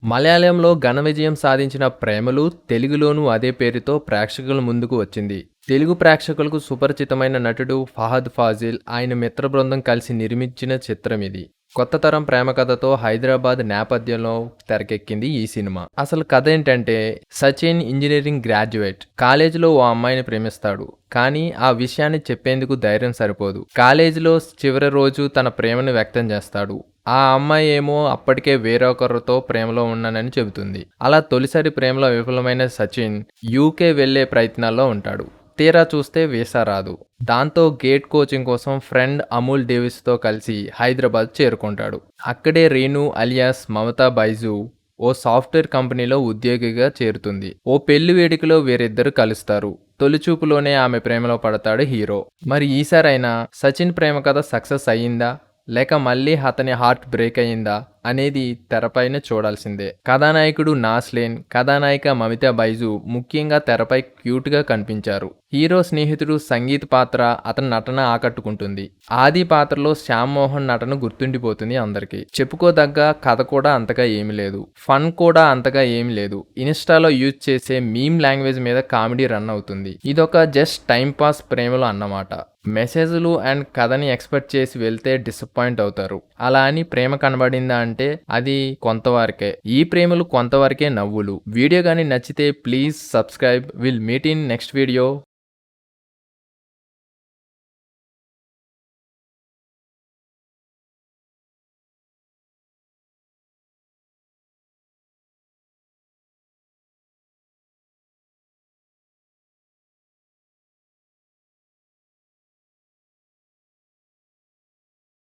మలయాళంలో ఘన విజయం సాధించిన 'ప్రేమలు' తెలుగులోనూ అదే పేరుతో ప్రేక్షకుల ముందుకు వచ్చింది. తెలుగు ప్రేక్షకులకు సుపరిచితమైన నటుడు ఫహద్ ఫాజిల్, ఆయన మిత్ర బృందం కలిసి నిర్మించిన చిత్రమిది. కొత్త తరం ప్రేమ కథతో హైదరాబాద్ నేపథ్యంలో తెరకెక్కింది ఈ సినిమా. అసలు కథ ఏంటంటే, సచిన్ ఇంజనీరింగ్ గ్రాడ్యుయేట్. కాలేజీలో ఓ అమ్మాయిని ప్రేమిస్తాడు. కానీ ఆ విషయాన్ని చెప్పేందుకు ధైర్యం సరిపోదు. కాలేజీలో చివరి రోజు తన ప్రేమను వ్యక్తం చేస్తాడు. ఆ అమ్మాయి ఏమో అప్పటికే వేరొకరితో ప్రేమలో ఉన్నానని చెబుతుంది. అలా తొలిసారి ప్రేమలో విఫలమైన సచిన్ యూకే వెళ్లే ప్రయత్నాల్లో ఉంటాడు. తీరా చూస్తే వీసా రాదు. దాంతో గేట్ కోచింగ్ కోసం ఫ్రెండ్ అమూల్ డేవిస్తో కలిసి హైదరాబాద్ చేరుకుంటాడు. అక్కడే రేణు అలియాస్ మమతా బైజు ఓ సాఫ్ట్వేర్ కంపెనీలో ఉద్యోగిగా చేరుతుంది. ఓ పెళ్లి వేడుకలో వీరిద్దరు కలుస్తారు. తొలిచూపులోనే ఆమె ప్రేమలో పడతాడు హీరో. మరి ఈసారైనా సచిన్ ప్రేమ కథ సక్సెస్ అయ్యిందా, లేక మళ్ళీ అతని హార్ట్ బ్రేక్ అయ్యిందా అనేది తెరపైన చూడాల్సిందే. కథానాయకుడు నాస్లేన్, కథానాయిక మమితా బైజు ముఖ్యంగా తెరపై క్యూట్గా కనిపించారు. హీరో స్నేహితుడు సంగీత్ పాత్ర అతని నటన ఆకట్టుకుంటుంది. ఆది పాత్రలో శ్యామ్ మోహన్ నటన గుర్తుండిపోతుంది అందరికీ. చెప్పుకోదగ్గ కథ కూడా అంతగా ఏమీ లేదు. ఫన్ కూడా అంతగా ఏమీ లేదు. ఇన్స్టాలో యూజ్ చేసే మీమ్ లాంగ్వేజ్ మీద కామెడీ రన్ అవుతుంది. ఇదొక జస్ట్ టైం పాస్ ప్రేమలో అన్నమాట. మెసేజ్లు అండ్ కథని ఎక్స్పెక్ట్ చేసి వెళ్తే డిసప్పాయింట్ అవుతారు. అలా అని ప్రేమ కనబడిందా అంటే అది కొంతవరకే. ఈ ప్రేమలు కొంతవరకే నవ్వులు. వీడియో కానీ నచ్చితే please subscribe. Will meet in next video.